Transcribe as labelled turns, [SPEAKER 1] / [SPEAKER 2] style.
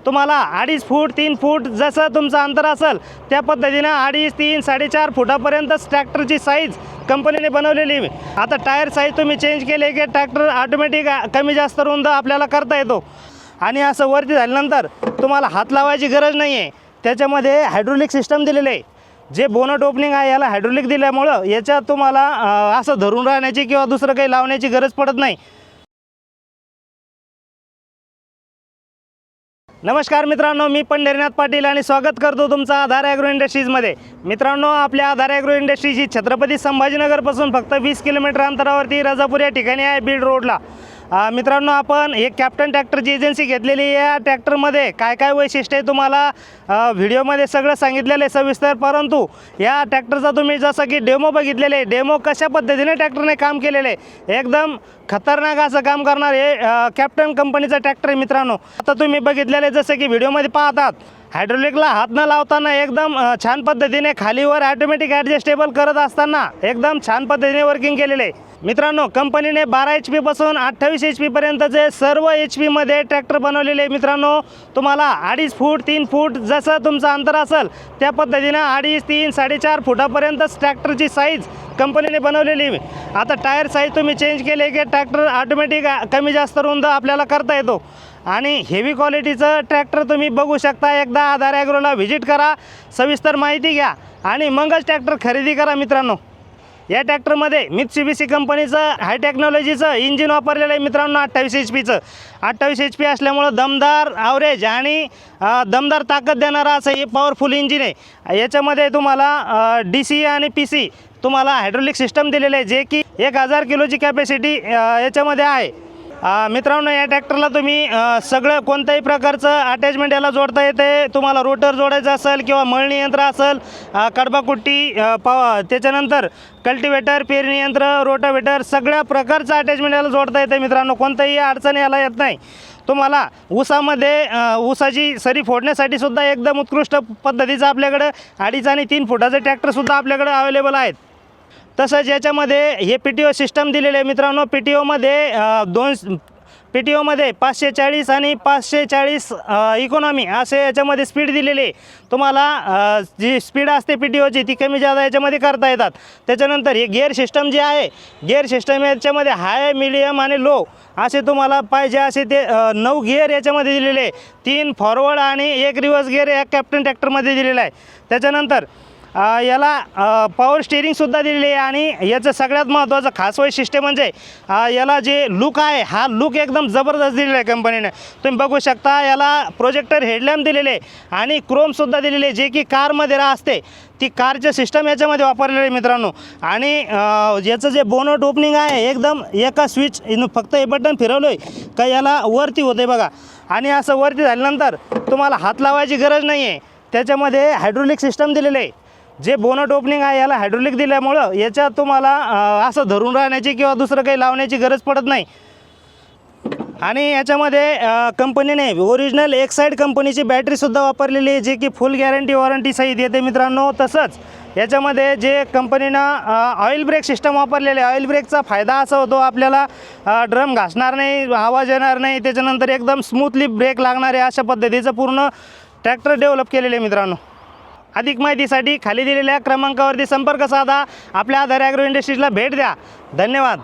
[SPEAKER 1] तुम्हाला 2.5 फूट 3 फूट जसं तुमचं अंतर असेल त्या पद्धतीनं 2.5 3 4.5 फुटापर्यंत ट्रॅक्टरची साईज कंपनीने बनवलेली आहे। आता टायर साईज तुम्ही चेंज केले की ट्रॅक्टर ऑटोमॅटिक कमी जास्त रुंद आपल्याला करता येतो। आणि असं वरती झाल्यानंतर तुम्हाला हात लावायची गरज नाही आहे। त्याच्यामध्ये हायड्रोलिक सिस्टम दिलेले आहे। जे बोनट ओपनिंग आहे याला हायड्रोलिक दिल्यामुळं याच्यात तुम्हाला असं धरून राहण्याची किंवा दुसरं काही लावण्याची गरज पडत नाही। नमस्कार मित्रांनो, मी पंढरीनाथ पाटील आणि स्वागत करतो तुमचं आधार ॲग्रो इंडस्ट्रीजमध्ये। मित्रांनो, आपल्या आधार ॲग्रो इंडस्ट्रीज ही छत्रपती संभाजीनगरपासून फक्त 20 किलोमीटर अंतरावरती राजापूर या ठिकाणी आहे, बीड रोडला। मित्रांनो, आपण एक कॅप्टन ट्रॅक्टरची एजन्सी घेतलेली आहे। या ट्रॅक्टरमध्ये काय काय वैशिष्ट्य आहे तुम्हाला व्हिडिओमध्ये सगळं सांगितलेलं आहे सविस्तर। परंतु या ट्रॅक्टरचा तुम्ही जसं की डेमो बघितलेले आहे, डेमो कशा पद्धतीने ट्रॅक्टरने काम केलेले आहे, एकदम खतरनाक असं काम करणार हे कॅप्टन कंपनीचा ट्रॅक्टर आहे। मित्रांनो, आता तुम्ही बघितलेले जसं की व्हिडिओमध्ये पाहतात, हायड्रोलिकला हात न लावताना एकदम छान पद्धतीने खालीवर ऑटोमॅटिक ॲडजस्टेबल करत असताना एकदम छान पद्धतीने वर्किंग केलेले आहे। मित्रांनो, कंपनीने 12 HP पासून 28 HP पर्यंतचे सर्व HP मध्ये ट्रॅक्टर बनवलेले आहे। मित्रांनो, तुम्हाला 2.5 फूट 3 फूट जसं तुमचं अंतर असेल त्या पद्धतीनं 2.5 3 4.5 फुटापर्यंत ट्रॅक्टरची साईज कंपनीने बनवलेली आहे। आता टायर साईज तुम्ही चेंज केले की ट्रॅक्टर ऑटोमॅटिक कमी जास्त रुंद आपल्याला करता येतो। आणि हेवी क्वालिटीचं ट्रॅक्टर तुम्ही बघू शकता। एकदा आधार ॲग्रोला व्हिजिट करा, सविस्तर माहिती घ्या आणि मगच ट्रॅक्टर खरेदी करा। मित्रांनो, या ट्रॅक्टरमध्ये मित्सुबिशी कंपनीचं हाय टेक्नॉलॉजीचं इंजिन वापरलेलं आहे। मित्रांनो, 28 HPचं 28 HP असल्यामुळं दमदार ॲव्हरेज आणि दमदार ताकद देणारा असं हे पॉवरफुल इंजिन आहे। याच्यामध्ये तुम्हाला DC आणि PC तुम्हाला हायड्रोलिक सिस्टम दिलेले आहे, जे की 1000 किलोची कॅपॅसिटी याच्यामध्ये आहे। मित्रांनो, या ट्रॅक्टरला तुम्ही सगळं कोणत्याही प्रकारचं अटॅचमेंट याला जोडता येते। तुम्हाला रोटर जोडायचं असेल किंवा मळणी यंत्र असेल, कडबाकुट्टी त्याच्यानंतर कल्टिवेटर, पेरणी यंत्र, रोटावेटर सगळ्या प्रकारचं अटॅचमेंट याला जोडता येते। मित्रांनो, कोणताही अडचण याला येत नाही। तुम्हाला ऊसामध्ये ऊसाची सरी फोडण्यासाठी सुद्धा एकदम उत्कृष्ट पद्धतीचं आपल्याकडं 2.5 आणि 3 फुटाचे ट्रॅक्टरसुद्धा आपल्याकडे अवेलेबल आहेत। तसंच याच्यामध्ये हे PTO सिस्टम दिलेले आहे। मित्रांनो, PTOमध्ये 540 आणि 540 इकॉनॉमी असे याच्यामध्ये स्पीड दिलेली आहे। तुम्हाला जी स्पीड असते PTOची ती कमी जादा याच्यामध्ये करता येतात। त्याच्यानंतर हे गिअर सिस्टम जे आहे, गिअर सिस्टम याच्यामध्ये हाय, मिडियम आणि लो असे तुम्हाला पाहिजे असे ते 9 गिअर याच्यामध्ये दिलेले आहे। 3 फॉरवर्ड आणि 1 रिव्हर्स गिअर या कॅप्टन ट्रॅक्टरमध्ये दिलेला आहे। त्याच्यानंतर याला पॉवर स्टिअरिंगसुद्धा दिलेली आहे। आणि याचं सगळ्यात महत्त्वाचं खास वैशिष्ट्य म्हणजे याला जे लुक आहे, हा लुक एकदम जबरदस्त दिलेला आहे कंपनीने। तुम्ही बघू शकता, याला प्रोजेक्टर हेडलॅम्प दिलेले आणि क्रोमसुद्धा दिलेले, जे की कारमध्ये असते ती कारचे सिस्टम याच्यामध्ये वापरलेलं आहे। मित्रांनो, आणि याचं जे बोनट ओपनिंग आहे एकदम एका स्विच फक्त हे बटन फिरवलं आहे का याला वरती होते बघा। आणि असं वरती झाल्यानंतर तुम्हाला हात लावायची गरज नाही आहे। त्याच्यामध्ये हायड्रोलिक सिस्टम दिलेलं आहे। जे बोनट ओपनिंग आहे याला हायड्रोलिक दिल्यामुळं याच्यात तुम्हाला असं धरून राहण्याची किंवा दुसरं काही लावण्याची गरज पडत नाही। आणि याच्यामध्ये कंपनीने ओरिजिनल एक्साईड कंपनीची बॅटरीसुद्धा वापरलेली आहे, जे की फुल गॅरंटी वॉरंटी सहित येते। मित्रांनो, तसंच याच्यामध्ये जे कंपनीनं ऑइल ब्रेक सिस्टम वापरलेले आहे, ऑइल ब्रेकचा फायदा असा होतो आपल्याला ड्रम घासणार नाही, आवाज येणार नाही, त्याच्यानंतर एकदम स्मूथली ब्रेक लागणार आहे अशा पद्धतीचं पूर्ण ट्रॅक्टर डेव्हलप केलेले आहे। मित्रांनो, अधिक माहितीसाठी खाली दिलेल्या क्रमांकावरती संपर्क साधा, आपल्या आधार ॲग्रो इंडस्ट्रीजला भेट द्या। धन्यवाद।